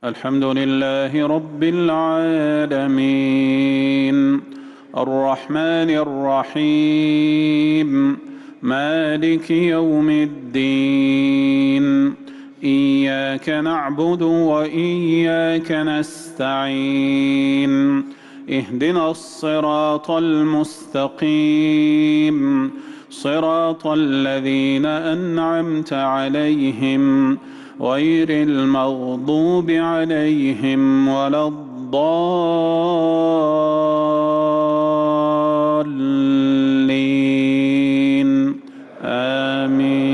الحمد لله رب العالمين الرحمن الرحيم مالك يوم الدين إياك نعبد وإياك نستعين اهدنا الصراط المستقيم صراط الذين أنعمت عليهم غير المغضوب عليهم ولا الضالين آمين.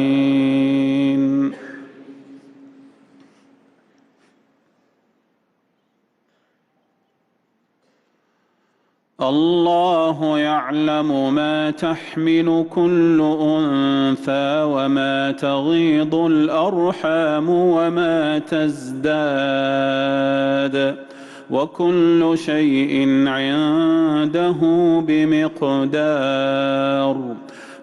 الله يعلم ما تحمل كل أنثى وما تغيض الأرحام وما تزداد وكل شيء عنده بمقدار.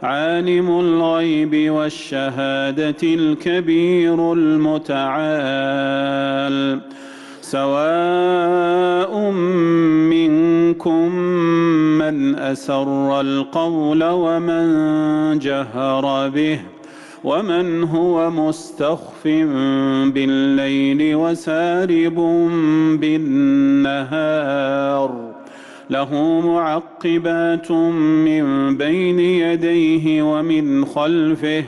عالم الغيب والشهادة الكبير المتعال. سواء منكم من أسر القول ومن جهر به ومن هو مستخف بالليل وسارب بالنهار. له معقبات من بين يديه ومن خلفه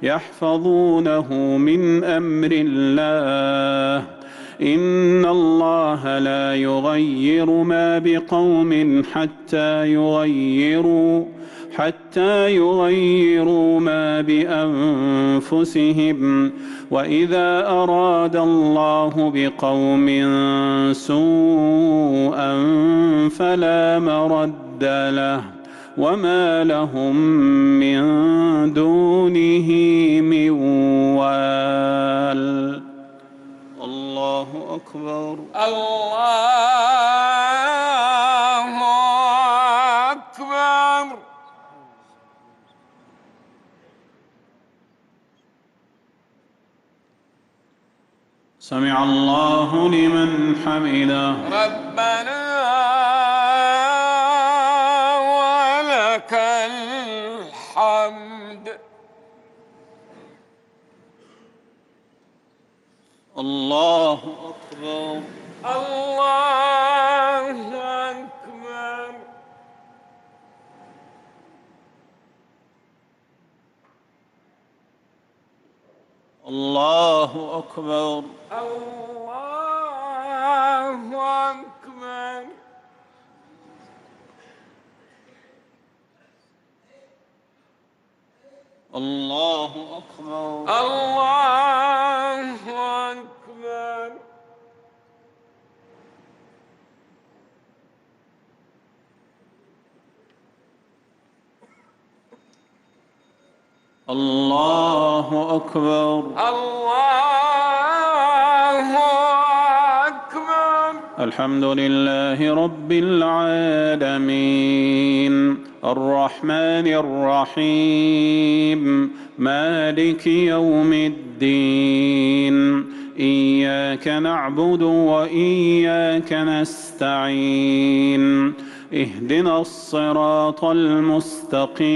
يحفظونه من أمر الله. إن الله لا يغير ما بقوم حتى يغيروا ما بأنفسهم. وإذا أراد الله بقوم سوءا فلا مرد له وما لهم من دونه من وال. الله أكبر. الله أكبر. سمع الله لمن حمده. ربنا ولك الحمد. الله أكبر. الله أكبر. الله أكبر. الله أكبر. الله أكبر. الله أكبر. الله أكبر. الله أكبر. الحمد لله رب العالمين الرحمن الرحيم مالك يوم الدين إياك نعبد وإياك نستعين اهدنا الصراط المستقيم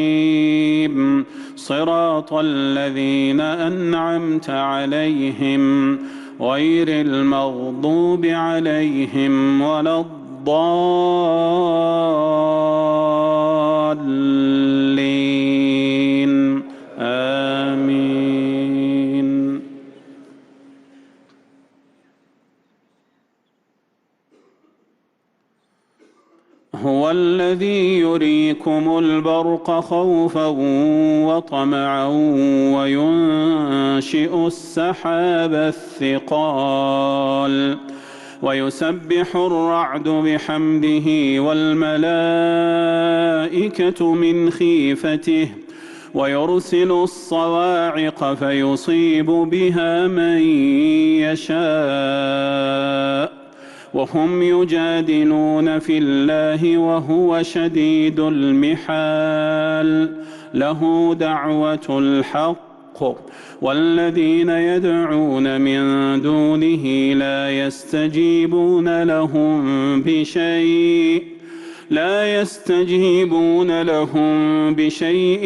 صراط الذين أنعمت عليهم غير المغضوب عليهم ولا الضالين آمين. هو الذي يريكم البرق خوفا وطمعا وينشئ السحاب الثقال ويسبح الرعد بحمده والملائكة من خيفته ويرسل الصواعق فيصيب بها من يشاء وهم يجادلون في الله وهو شديد المحال له دعوة الحق والذين يدعون من دونه لا يستجيبون لهم بشيء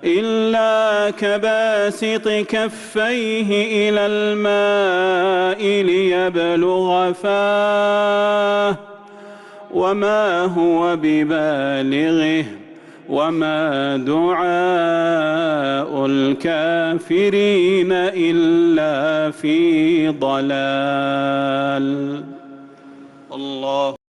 إلا كباسط كفيه إلى الماء ليبلغ فاه وما هو ببالغه وما دعاء الكافرين إلا في ضلال. الله